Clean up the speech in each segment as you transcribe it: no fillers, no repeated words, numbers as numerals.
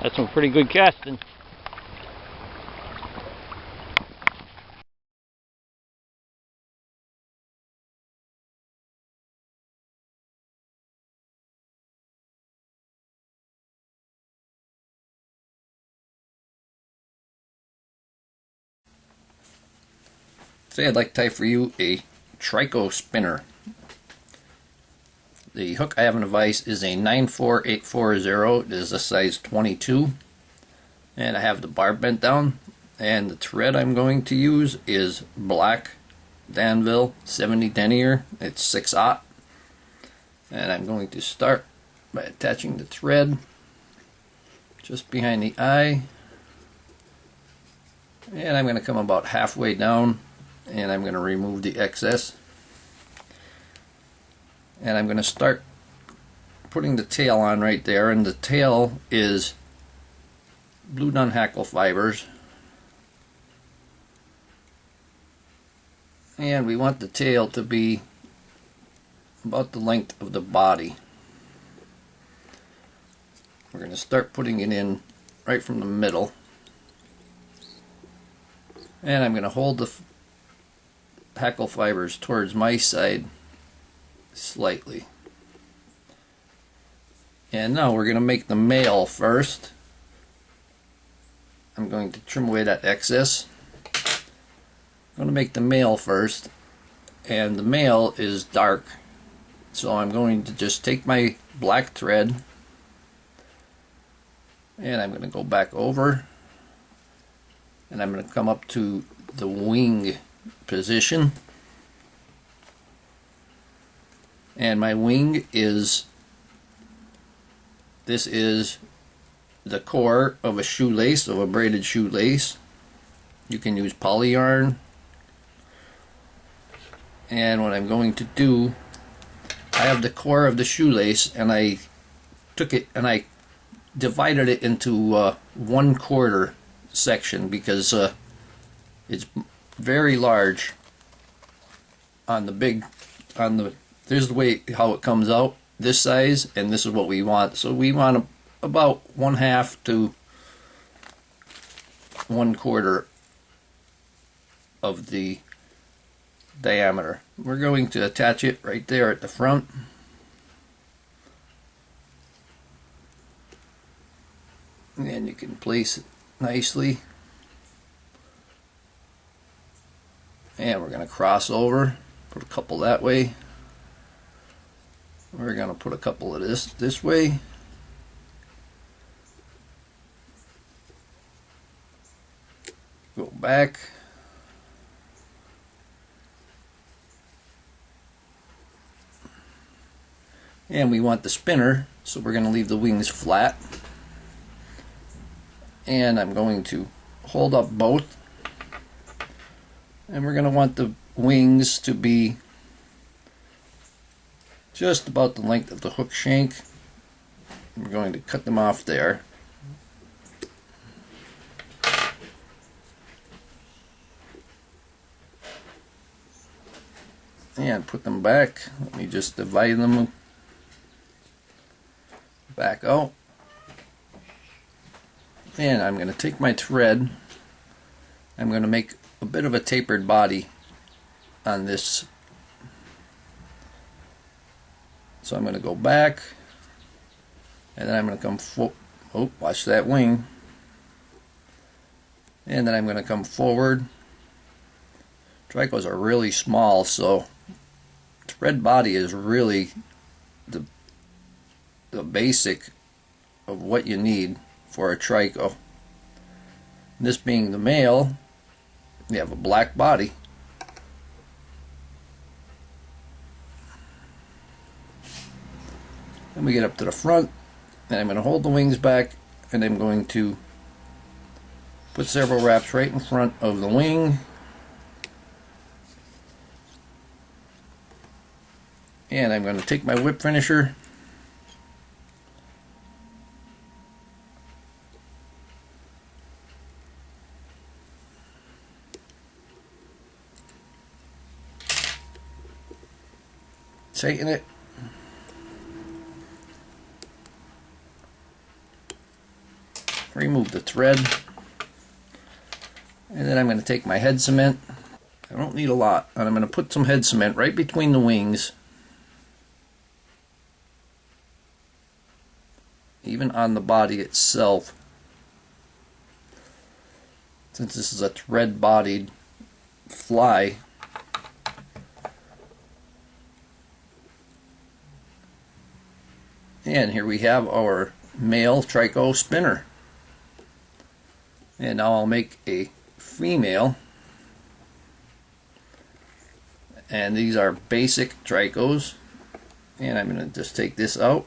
That's some pretty good casting. Today I'd like to tie for you a Trico spinner. The hook I have in the vise is a 94840. It is a size 22. And I have the barb bent down. And the thread I'm going to use is black Danville 70 denier. It's 6/0. And I'm going to start by attaching the thread just behind the eye. And I'm going to come about halfway down. And I'm going to remove the excess, and I'm going to start putting the tail on right there, and the tail is blue dun Hackle fibers, and we want the tail to be about the length of the body. We're going to start putting it in right from the middle, and I'm going to hold the Hackle fibers towards my side slightly. And now we're going to make the male first. I'm going to trim away that excess. I'm going to make the male first, and the male is dark, so I'm going to just take my black thread and I'm going to go back over, and I'm going to come up to the wing position, and my wing is, this is the core of a shoelace, of a braided shoelace. You can use poly yarn, and what I'm going to do, I have the core of the shoelace, and I took it and I divided it into 1/4 section because it's very large on the big, there's the way how it comes out, this size, and this is what we want. So we want about 1/2 to 1/4 of the diameter. We're going to attach it right there at the front. And you can place it nicely. And we're going to cross over, put a couple that way. We're going to put a couple of this way. Go back. And we want the spinner, so we're going to leave the wings flat. And I'm going to hold up both. And we're going to want the wings to be just about the length of the hook shank. We're going to cut them off there. And put them back. Let me just divide them back out. And I'm going to take my thread. I'm going to make a bit of a tapered body on this. So I'm going to go back, and then I'm going to come oh, watch that wing. And then I'm going to come forward. Tricos are really small, so thread body is really the basic of what you need for a Trico. This being the male, you have a black body. Then we get up to the front, and I'm going to hold the wings back, and I'm going to put several wraps right in front of the wing. And I'm going to take my whip finisher tighten it, remove the thread. And then I'm going to take my head cement. I don't need a lot. And I'm going to put some head cement right between the wings. Even on the body itself. Since this is a thread-bodied fly, and here we have our male Trico spinner. And now I'll make a female, and these are basic Tricos, and I'm going to just take this out.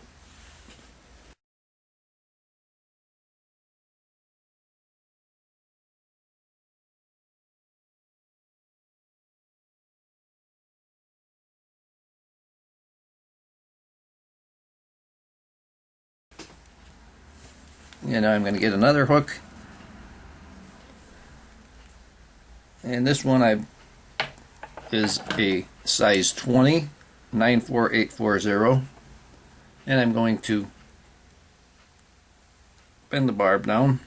And now I'm going to get another hook, and this one is a size 20, 94840, and I'm going to bend the barb down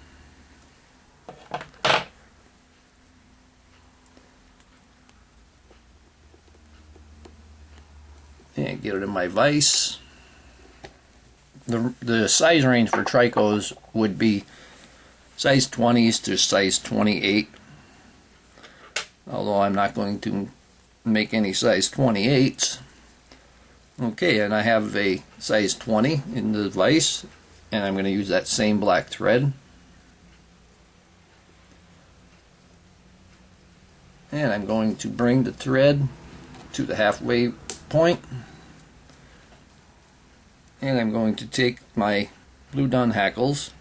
and get it in my vise. The size range for Tricos would be size 20s to size 28, although I'm not going to make any size 28s. Okay, and I have a size 20 in the vise, and I'm going to use that same black thread. And I'm going to bring the thread to the halfway point. And I'm going to take my blue dun hackles,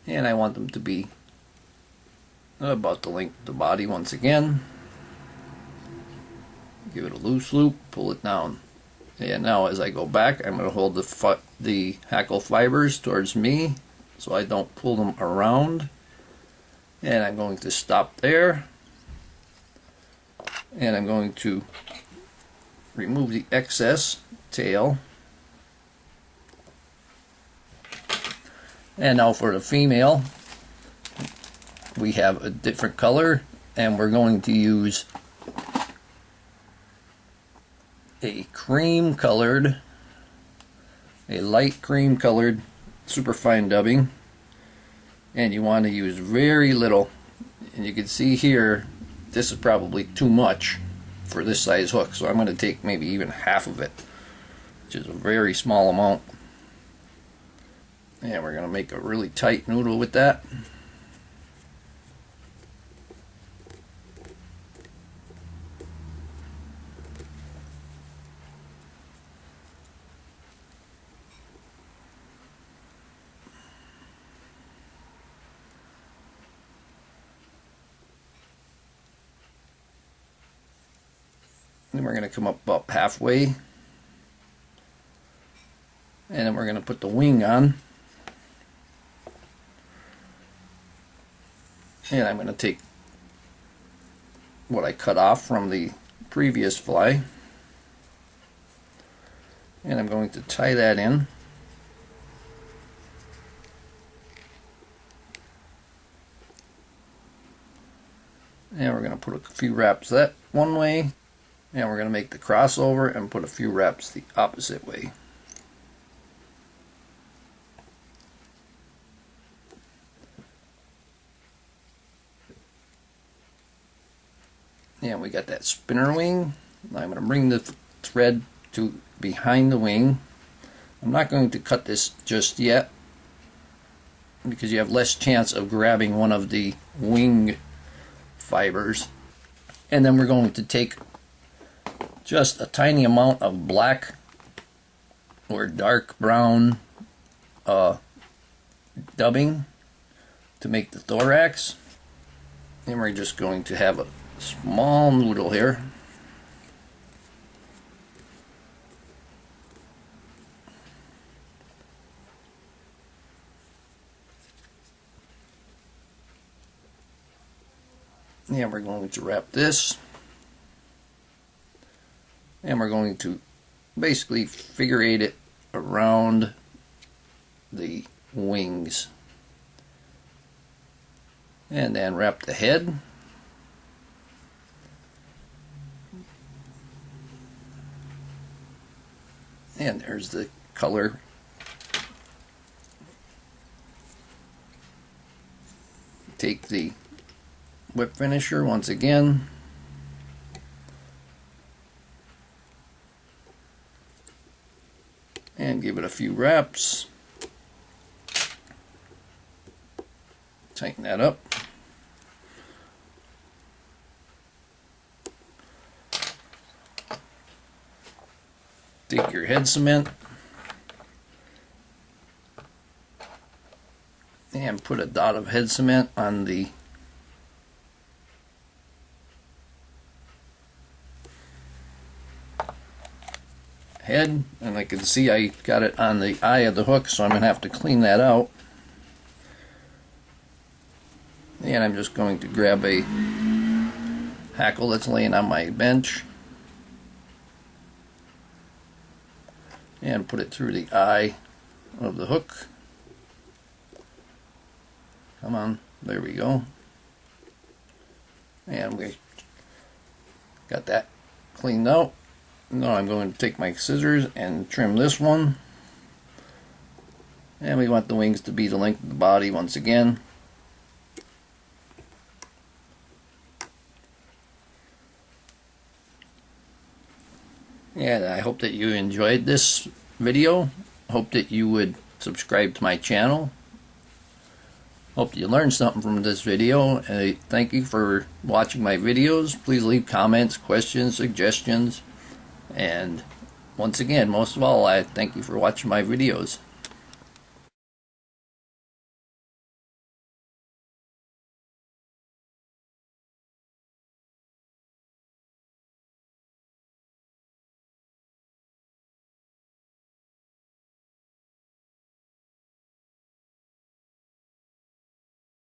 and I want them to be about the length of the body once again. Give it a loose loop, pull it down. And now as I go back, I'm going to hold the hackle fibers towards me so I don't pull them around. And I'm going to stop there. And I'm going to remove the excess tail. And now for the female, we have a different color, and we're going to use a light cream colored superfine dubbing, and you want to use very little. And you can see here, this is probably too much for this size hook, so I'm going to take maybe even half of it, which is a very small amount. And we're going to make a really tight noodle with that. Then we're going to come up about halfway. And then we're going to put the wing on. And I'm going to take what I cut off from the previous fly, and I'm going to tie that in. And we're going to put a few wraps that one way, and we're going to make the crossover and put a few wraps the opposite way. And we got that spinner wing. I'm going to bring the thread to behind the wing. I'm not going to cut this just yet because you have less chance of grabbing one of the wing fibers. And then we're going to take just a tiny amount of black or dark brown dubbing to make the thorax. And we're just going to have a small noodle here. And we're going to wrap this, and we're going to basically figure eight it around the wings. And then wrap the head. And there's the color. Take the whip finisher once again. And give it a few wraps. Tighten that up. Take your head cement and put a dot of head cement on the head, and I can see I got it on the eye of the hook, so I'm going to have to clean that out. And I'm just going to grab a hackle that's laying on my bench and put it through the eye of the hook. Come on, there we go. And we got that cleaned out. Now I'm going to take my scissors and trim this one. And we want the wings to be the length of the body once again. And I hope that you enjoyed this video. Hope that you would subscribe to my channel. Hope you learned something from this video. Thank you for watching my videos. Please leave comments, questions, suggestions. And once again, most of all, I thank you for watching my videos.